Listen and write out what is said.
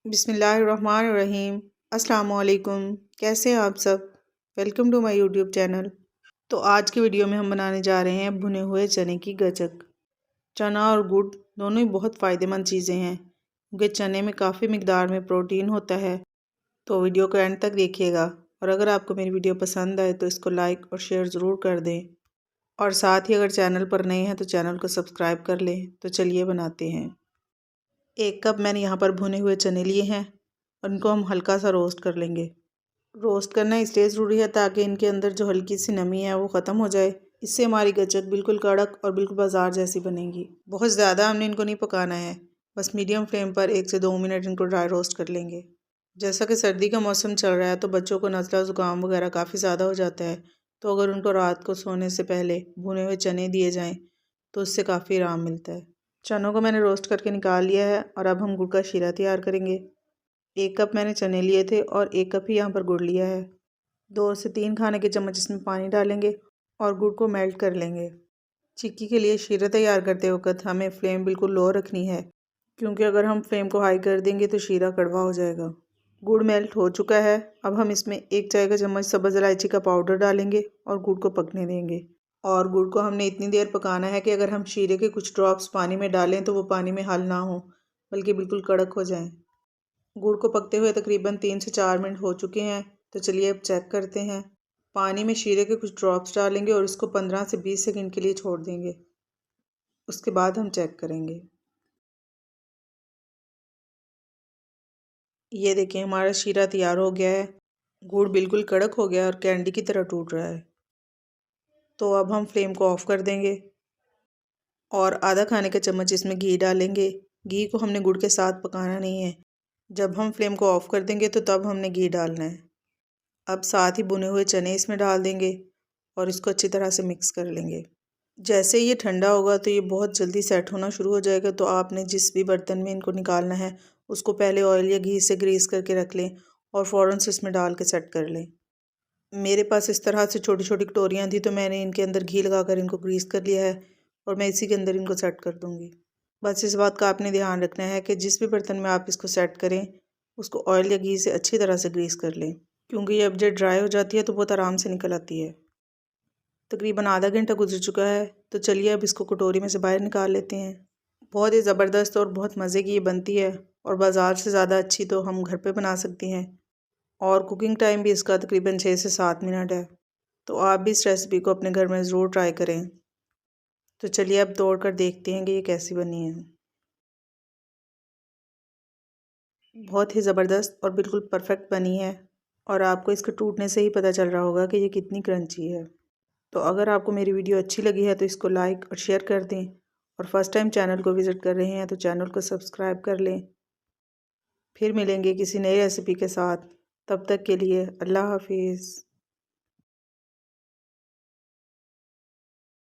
बिस्मिल्लाहिर्रहमानिर्रहीम। अस्सलाम वालेकुम। कैसे हैं आप सब? Welcome to my YouTube channel. तो आज की वीडियो में हम बनाने जा रहे हैं भुने हुए चने की गचक। चना और गुड़ दोनों ही बहुत फ़ायदेमंद चीज़ें हैं क्योंकि चने में काफ़ी मिकदार में प्रोटीन होता है। तो वीडियो को एंड तक देखिएगा और अगर आपको मेरी वीडियो पसंद आए तो इसको लाइक और शेयर ज़रूर कर दें और साथ ही अगर चैनल पर नए हैं तो चैनल को सब्सक्राइब कर लें। तो चलिए बनाते हैं। 1 कप मैंने यहाँ पर भुने हुए चने लिए हैं और इनको हम हल्का सा रोस्ट कर लेंगे। रोस्ट करना इसलिए ज़रूरी है ताकि इनके अंदर जो हल्की सी नमी है वो ख़त्म हो जाए। इससे हमारी गचक बिल्कुल कड़क और बिल्कुल बाजार जैसी बनेगी। बहुत ज़्यादा हमने इनको नहीं पकाना है, बस मीडियम फ्लेम पर 1 से 2 मिनट इनको ड्राई रोस्ट कर लेंगे। जैसा कि सर्दी का मौसम चल रहा है तो बच्चों को नज़ला ज़ुकाम वगैरह काफ़ी ज़्यादा हो जाता है, तो अगर उनको रात को सोने से पहले भुने हुए चने दिए जाएँ तो उससे काफ़ी आराम मिलता है। चनों को मैंने रोस्ट करके निकाल लिया है और अब हम गुड़ का शीरा तैयार करेंगे। 1 कप मैंने चने लिए थे और 1 कप ही यहाँ पर गुड़ लिया है। 2 से 3 खाने के चम्मच इसमें पानी डालेंगे और गुड़ को मेल्ट कर लेंगे। चिक्की के लिए शीरा तैयार करते वक्त हमें फ्लेम बिल्कुल लो रखनी है क्योंकि अगर हम फ्लेम को हाई कर देंगे तो शीरा कड़वा हो जाएगा। गुड़ मेल्ट हो चुका है। अब हम इसमें 1 चाय का चम्मच सब्ज़ इलायची का पाउडर डालेंगे और गुड़ को पकने देंगे। और गुड़ को हमने इतनी देर पकाना है कि अगर हम शीरे के कुछ ड्रॉप्स पानी में डालें तो वो पानी में हल ना हो बल्कि बिल्कुल कड़क हो जाएं। गुड़ को पकते हुए तकरीबन 3 से 4 मिनट हो चुके हैं। तो चलिए अब चेक करते हैं। पानी में शीरे के कुछ ड्रॉप्स डालेंगे और इसको 15 से 20 सेकंड के लिए छोड़ देंगे। उसके बाद हम चेक करेंगे। ये देखें हमारा शीरा तैयार हो गया है। गुड़ बिल्कुल कड़क हो गया और कैंडी की तरह टूट रहा है। तो अब हम फ्लेम को ऑफ़ कर देंगे और आधा खाने का चम्मच इसमें घी डालेंगे। घी को हमने गुड़ के साथ पकाना नहीं है। जब हम फ्लेम को ऑफ़ कर देंगे तो तब हमने घी डालना है। अब साथ ही भुने हुए चने इसमें डाल देंगे और इसको अच्छी तरह से मिक्स कर लेंगे। जैसे ये ठंडा होगा तो ये बहुत जल्दी सेट होना शुरू हो जाएगा। तो आपने जिस भी बर्तन में इनको निकालना है उसको पहले ऑयल या घी से ग्रीस करके रख लें और फ़ौरन से इसमें डाल के सेट कर लें। मेरे पास इस तरह से छोटी छोटी कटोरियाँ थी तो मैंने इनके अंदर घी लगाकर इनको ग्रीस कर लिया है और मैं इसी के अंदर इनको सेट कर दूँगी। बस इस बात का आपने ध्यान रखना है कि जिस भी बर्तन में आप इसको सेट करें उसको ऑयल या घी से अच्छी तरह से ग्रीस कर लें क्योंकि ये अब जब ड्राई हो जाती है तो बहुत आराम से निकल आती है। तकरीबन आधा घंटा गुजर चुका है तो चलिए अब इसको कटोरी में से बाहर निकाल लेते हैं। बहुत ही ज़बरदस्त और बहुत मज़े की ये बनती है और बाज़ार से ज़्यादा अच्छी तो हम घर पे बना सकती हैं और कुकिंग टाइम भी इसका तकरीबन 6 से 7 मिनट है। तो आप भी इस रेसिपी को अपने घर में ज़रूर ट्राई करें। तो चलिए अब तोड़ कर देखते हैं कि ये कैसी बनी है। बहुत ही ज़बरदस्त और बिल्कुल परफेक्ट बनी है और आपको इसके टूटने से ही पता चल रहा होगा कि ये कितनी क्रंची है। तो अगर आपको मेरी वीडियो अच्छी लगी है तो इसको लाइक और शेयर कर दें और फर्स्ट टाइम चैनल को विज़िट कर रहे हैं तो चैनल को सब्सक्राइब कर लें। फिर मिलेंगे किसी नई रेसिपी के साथ। तब तक के लिए अल्लाह हाफिज़।